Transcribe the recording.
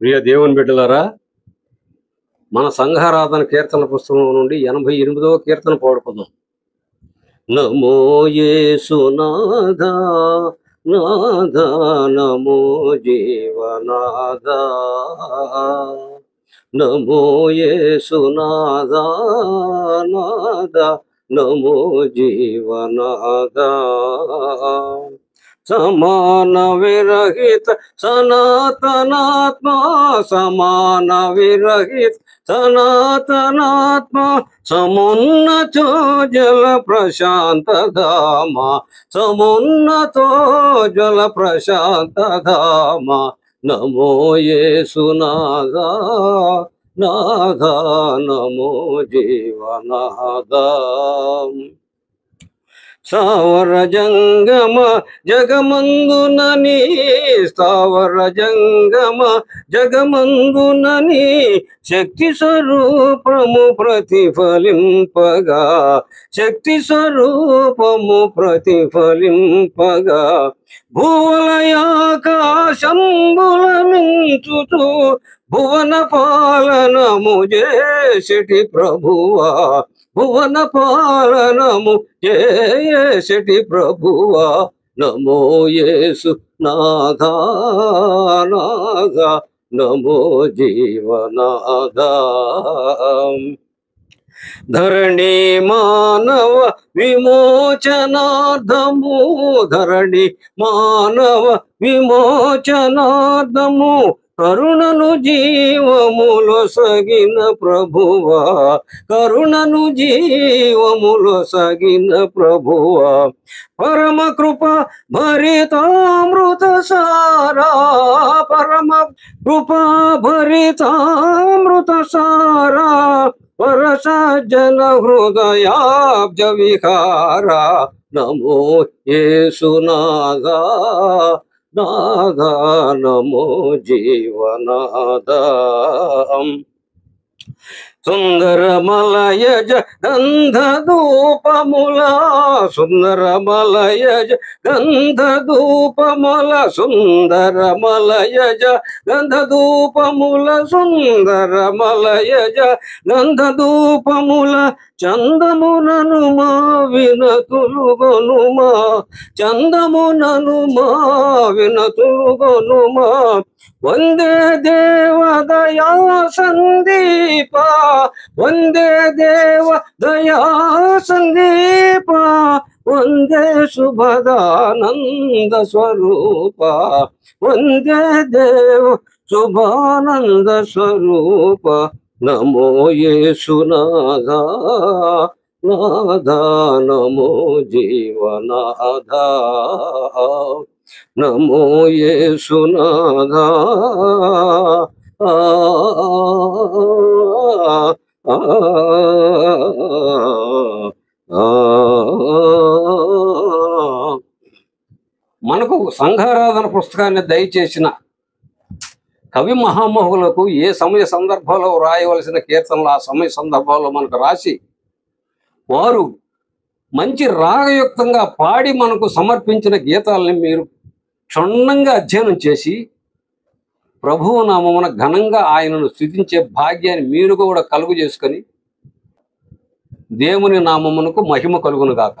ప్రియ దేవుని బిడ్డలారా, మన సంఘారాధన కీర్తన పుస్తకం నుండి 88వ కీర్తన పాడుకుందాం. నమో యేసునాథా నాథా, నమో జీవనాథా, నమో యేసునాథా నాథా, నమో జీవనాథా. సమాన విరహిత సనాతనాత్మ, సమాన విరహిత సనాతనాత్మ, సమున్నతో జల ప్రశాంత ధామ, సమున్నతో జల ప్రశాంత ధామ. నమో యేసునాథా నాథా, నమో జీవనాథా. స్థావర జంగమ జగమందునని, స్థావర జంగమ జగమందునని, శక్తి స్వరూపము ప్రతిఫలింపగా, శక్తి స్వరూపము ప్రతిఫలింపగా, భూవలయాకాశంబుల మించుతూ భువన పాలనము చేసిటి ప్రభువా, భువన పాలనము చేసిటి ప్రభువా. నమో యేసు నాథా నాథా, నమో జీవనాథా. ధరణి మానవ విమోచనార్థము, ధరణి మానవ విమోచనార్థము, కరుణను జీవములో సగిన ప్రభువా, కరుణను జీవములో సగిన ప్రభువా. పరమ కృప భరితామృత సారా, పరమ కృప భరితామృత సారా, పరసజ్జన హృదయాబ్జ విహారా. నమో యేసునాథా నాథా, నమో జీవనాథా. సుందరమలయజ గంధధూపముల, సుందరమలయజ గంధధూపముల, సుందరమలయజ గంధధూపముల, సుందరమలయజ గంధధూపముల, చందమునను మా వినతులుగొనుమా, చందమునను మా వినతులుగొనుమా. వందే దేవ దయా సందీప, వందే దేవ దయా సందీప, వందే శుభదానంద స్వరూప, వందే దేవ శుభానంద స్వరూప. నమో యేసునాథా నాథా, నమో జీవనాథా. నమో యేసునాథా మనకు సంఘారాధన పుస్తకాన్ని దయచేసిన కవి మహామహులకు ఏ సమయ సందర్భంలో రాయవలసిన కీర్తనలు ఆ సమయ సందర్భంలో మనకు రాసి, వారు మంచి రాగయుక్తంగా పాడి మనకు సమర్పించిన గీతాలని మీరు క్షుణ్ణంగా అధ్యయనం చేసి ప్రభువు నామమున ఘనంగా ఆయనను స్తుతించే భాగ్యాన్ని మీరు కూడా కలుగు చేసుకొని దేవుని నామమునకు మహిమ కలుగును గాక.